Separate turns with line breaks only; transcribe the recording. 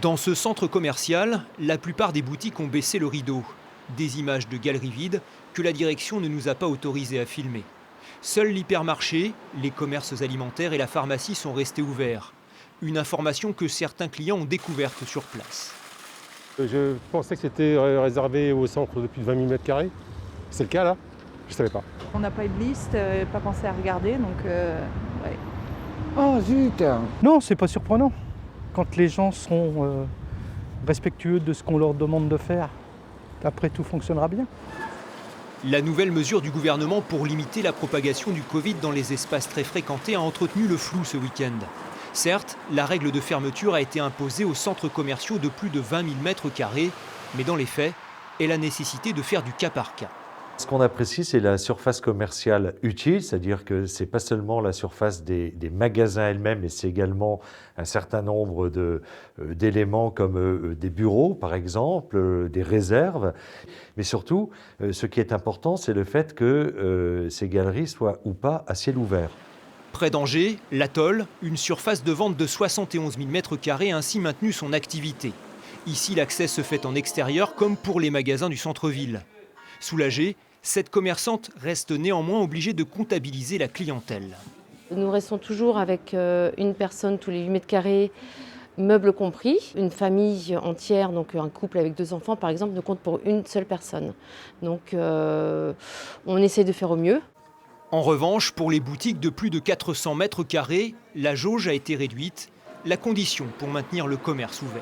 Dans ce centre commercial, la plupart des boutiques ont baissé le rideau. Des images de galeries vides que la direction ne nous a pas autorisés à filmer. Seuls l'hypermarché, les commerces alimentaires et la pharmacie sont restés ouverts. Une information que certains clients ont découverte sur place.
Je pensais que c'était réservé au centre de plus de 20 000 m². C'est le cas là? Je ne savais pas.
On n'a pas eu de liste, pas pensé à regarder, donc ouais.
Oh zut!
Non, c'est pas surprenant. Quand les gens sont respectueux de ce qu'on leur demande de faire, après tout fonctionnera bien.
La nouvelle mesure du gouvernement pour limiter la propagation du Covid dans les espaces très fréquentés a entretenu le flou ce week-end. Certes, la règle de fermeture a été imposée aux centres commerciaux de plus de 20 000 m², mais dans les faits, elle a nécessité de faire du cas par cas.
Ce qu'on apprécie, c'est la surface commerciale utile, c'est-à-dire que ce n'est pas seulement la surface des magasins elles-mêmes, mais c'est également un certain nombre d'éléments comme des bureaux, par exemple, des réserves. Mais surtout, ce qui est important, c'est le fait que ces galeries soient ou pas à ciel ouvert.
Près d'Angers, l'Atoll, une surface de vente de 71 000 m², a ainsi maintenu son activité. Ici, l'accès se fait en extérieur comme pour les magasins du centre-ville. Soulagée, cette commerçante reste néanmoins obligée de comptabiliser la clientèle.
Nous restons toujours avec une personne tous les 8 m², meubles compris. Une famille entière, donc un couple avec 2 enfants par exemple, ne compte pour une seule personne. Donc on essaie de faire au mieux.
En revanche, pour les boutiques de plus de 400 m², la jauge a été réduite, la condition pour maintenir le commerce ouvert.